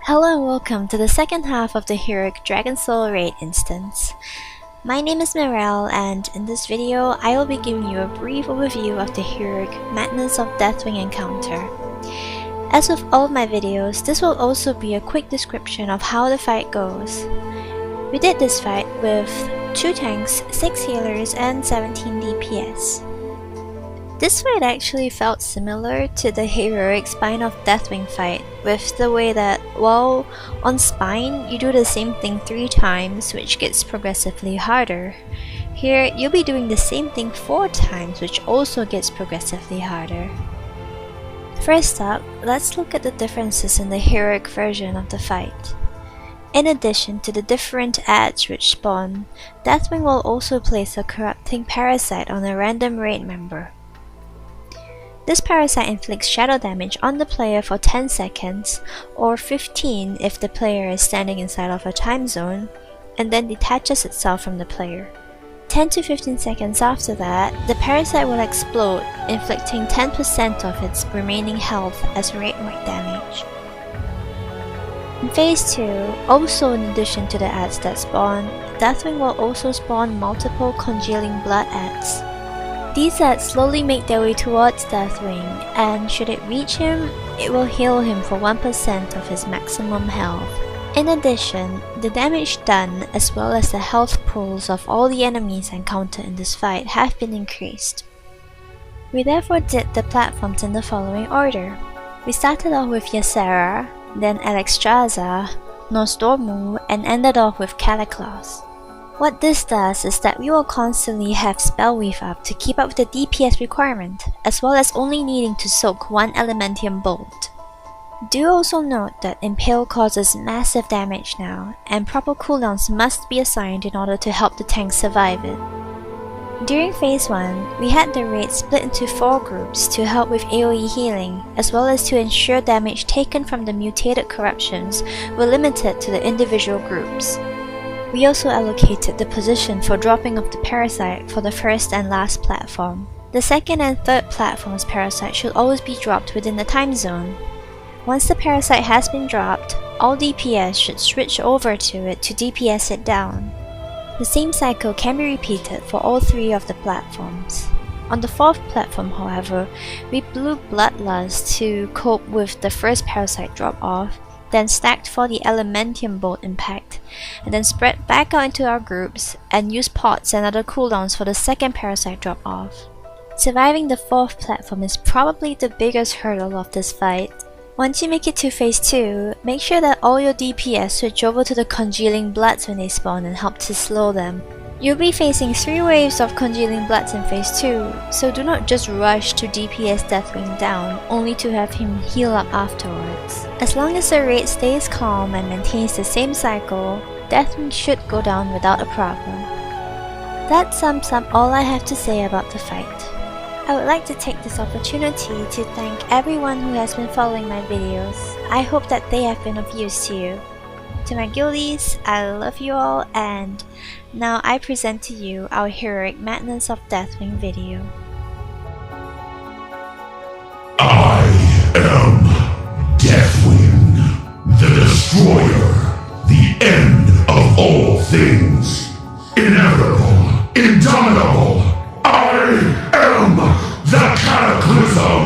Hello and welcome to the second half of the heroic Dragon Soul Raid instance. My name is Mirelle, and in this video I will be giving you a brief overview of the heroic Madness of Deathwing encounter. As with all of my videos, this will also be a quick description of how the fight goes. We did this fight with 2 tanks, 6 healers, and 17 DPS. This fight actually felt similar to the heroic Spine of Deathwing fight, with the way that, while on Spine, you do the same thing 3 times, which gets progressively harder. Here, you'll be doing the same thing 4 times, which also gets progressively harder. First up, let's look at the differences in the heroic version of the fight. In addition to the different adds which spawn, Deathwing will also place a corrupting parasite on a random raid member. This parasite inflicts shadow damage on the player for 10 seconds, or 15 if the player is standing inside of a time zone, and then detaches itself from the player. 10 to 15 seconds after that, the parasite will explode, inflicting 10% of its remaining health as raid-wide damage. In Phase 2, also in addition to the adds that spawn, Deathwing will also spawn multiple congealing blood adds. These adds slowly make their way towards Deathwing, and should it reach him, it will heal him for 1% of his maximum health. In addition, the damage done as well as the health pools of all the enemies encountered in this fight have been increased. We therefore did the platforms in the following order. We started off with Ysera, then Alexstrasza, Nostormu, and ended off with Cataclysm. What this does is that we will constantly have Spellweave up to keep up with the DPS requirement, as well as only needing to soak 1 Elementium Bolt. Do also note that Impale causes massive damage now, and proper cooldowns must be assigned in order to help the tank survive it. During Phase 1, we had the raid split into 4 groups to help with AoE healing, as well as to ensure damage taken from the mutated corruptions were limited to the individual groups. We also allocated the position for dropping of the parasite for the first and last platform. The second and third platform's parasite should always be dropped within the time zone. Once the parasite has been dropped, all DPS should switch over to it to DPS it down. The same cycle can be repeated for all 3 of the platforms. On the 4th platform, however, we blew Bloodlust to cope with the first parasite drop-off, then stacked for the Elementium Bolt impact, and then spread back out into our groups and used pots and other cooldowns for the second parasite drop-off. Surviving the 4th platform is probably the biggest hurdle of this fight. Once you make it to Phase 2, make sure that all your DPS switch over to the Congealing Bloods when they spawn and help to slow them. You'll be facing 3 waves of Congealing Bloods in Phase 2, so do not just rush to DPS Deathwing down, only to have him heal up afterwards. As long as the raid stays calm and maintains the same cycle, Deathwing should go down without a problem. That sums up all I have to say about the fight. I would like to take this opportunity to thank everyone who has been following my videos. I hope that they have been of use to you. To my guildies, I love you all, and now I present to you our heroic Madness of Deathwing video. I am Deathwing, the Destroyer, the end of all things. Inevitable, indomitable, I am the Cataclysm!